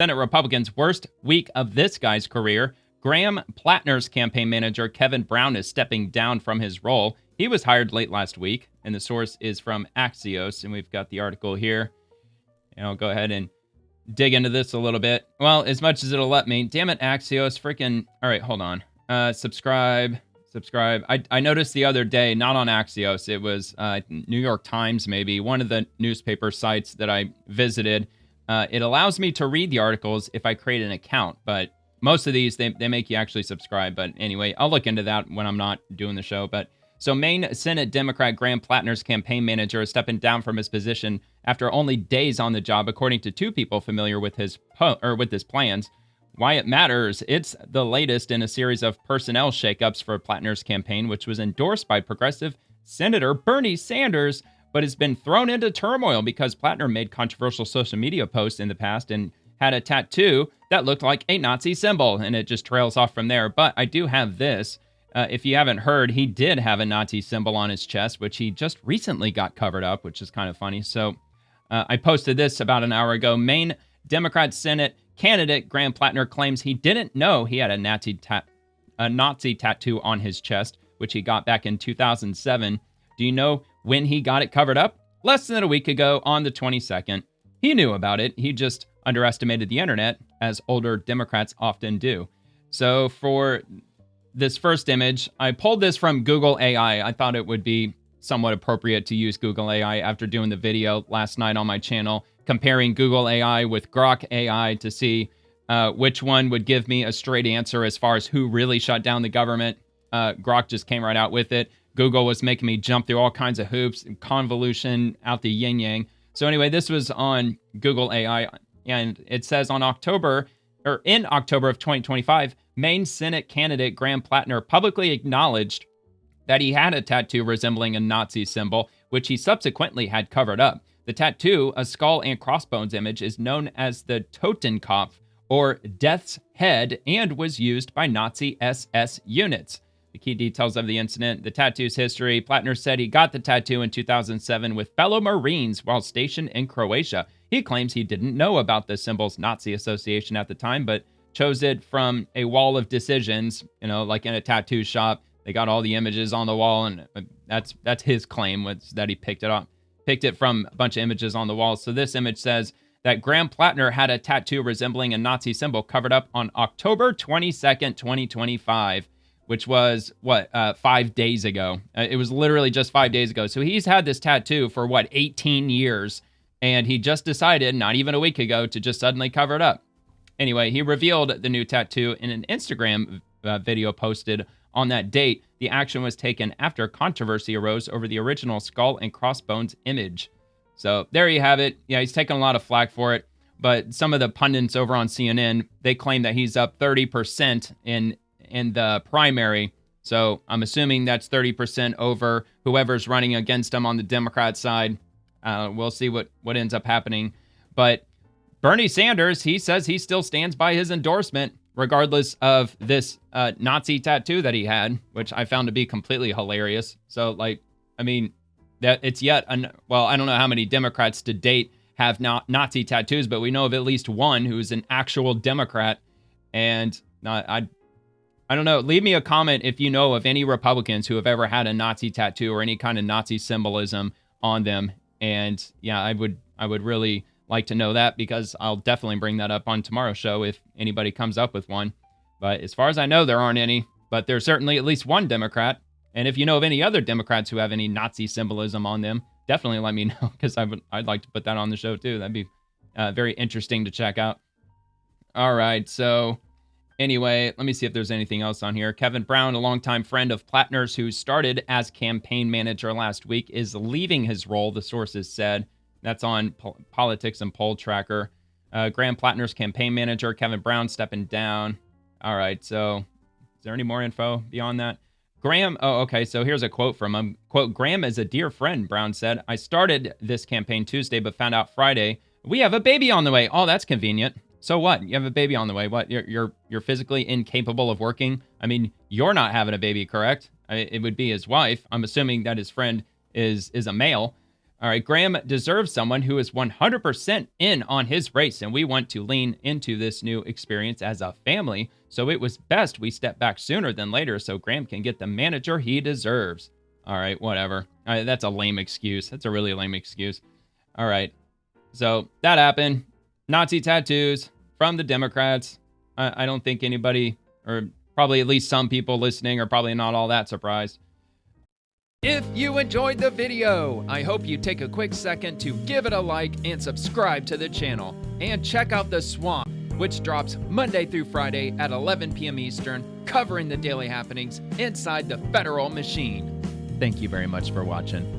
Senate Republicans' worst week of this guy's career. Graham Platner's campaign manager, Kevin Brown, is stepping down from his role. He was hired late last week, and the source is from Axios, and we've got the article here. And I'll go ahead and dig into this a little bit. Well, as much as it'll let me. Damn it, Axios. Freaking. All right, hold on. Subscribe. I noticed the other day, not on Axios, it was New York Times, maybe, one of the newspaper sites that I visited. It allows me to read the articles if I create an account, but most of these, they make you actually subscribe. But anyway, I'll look into that when I'm not doing the show. But so Maine Senate Democrat Graham Platner's campaign manager is stepping down from his position after only days on the job, according to two people familiar with his plans. Why it matters, it's the latest in a series of personnel shakeups for Platner's campaign, which was endorsed by progressive Senator Bernie Sanders, but has been thrown into turmoil because Platner made controversial social media posts in the past and had a tattoo that looked like a Nazi symbol, and it just trails off from there. But I do have this. If you haven't heard, he did have a Nazi symbol on his chest, which he just recently got covered up, which is kind of funny. So I posted this about an hour ago. Maine Democrat Senate candidate Graham Platner claims he didn't know he had a Nazi tattoo on his chest, which he got back in 2007. Do you know when he got it covered up? Less than a week ago on the 22nd. He knew about it. He just underestimated the internet, as older Democrats often do. So for this first image, I pulled this from Google AI. I thought it would be somewhat appropriate to use Google AI after doing the video last night on my channel, comparing Google AI with Grok AI to see which one would give me a straight answer as far as who really shut down the government. Grok just came right out with it. Google was making me jump through all kinds of hoops, convolution out the yin-yang. So anyway, this was on Google AI, and it says in October of 2025, Maine Senate candidate Graham Platner publicly acknowledged that he had a tattoo resembling a Nazi symbol, which he subsequently had covered up. The tattoo, a skull and crossbones image, is known as the Totenkopf, or Death's Head, and was used by Nazi SS units. The key details of the incident, the tattoo's history. Platner said he got the tattoo in 2007 with fellow Marines while stationed in Croatia. He claims he didn't know about the symbol's Nazi association at the time, but chose it from a wall of decisions, like in a tattoo shop. They got all the images on the wall, and that's his claim, was that he picked it from a bunch of images on the wall. So this image says that Graham Platner had a tattoo resembling a Nazi symbol covered up on October 22nd, 2025, which was, 5 days ago. It was literally just 5 days ago. So he's had this tattoo for, 18 years, and he just decided, not even a week ago, to just suddenly cover it up. Anyway, he revealed the new tattoo in an Instagram video posted on that date. The action was taken after controversy arose over the original skull and crossbones image. So there you have it. Yeah, he's taken a lot of flack for it, but some of the pundits over on CNN, they claim that he's up 30% in the primary. So I'm assuming that's 30% over whoever's running against him on the Democrat side. We'll see what ends up happening. But Bernie Sanders, he says he still stands by his endorsement, regardless of this Nazi tattoo that he had, which I found to be completely hilarious. So, that it's I don't know how many Democrats to date have Nazi tattoos, but we know of at least one who's an actual Democrat. And I don't know. Leave me a comment if you know of any Republicans who have ever had a Nazi tattoo or any kind of Nazi symbolism on them. And yeah, I would really like to know that, because I'll definitely bring that up on tomorrow's show if anybody comes up with one. But as far as I know, there aren't any, but there's certainly at least one Democrat. And if you know of any other Democrats who have any Nazi symbolism on them, definitely let me know, because I'd like to put that on the show too. That'd be very interesting to check out. All right, so anyway, let me see if there's anything else on here. Kevin Brown, a longtime friend of Platner's who started as campaign manager last week, is leaving his role, the sources said. That's on Politics and Poll Tracker. Graham Platner's campaign manager, Kevin Brown, stepping down. All right, so is there any more info beyond that? Graham, so here's a quote from him. Quote, Graham is a dear friend, Brown said. I started this campaign Tuesday, but found out Friday. We have a baby on the way. Oh, that's convenient. So what? You have a baby on the way. What? You're physically incapable of working? I mean, you're not having a baby, correct? It would be his wife. I'm assuming that his friend is a male. All right, Graham deserves someone who is 100% in on his race, and we want to lean into this new experience as a family. So it was best we step back sooner than later so Graham can get the manager he deserves. All right, whatever. All right, that's a lame excuse. That's a really lame excuse. All right, so that happened. Nazi tattoos from the Democrats. I don't think anybody, or probably at least some people listening, are probably not all that surprised. If you enjoyed the video, I hope you take a quick second to give it a like and subscribe to the channel. And check out The Swamp, which drops Monday through Friday at 11 p.m. Eastern, covering the daily happenings inside the federal machine. Thank you very much for watching.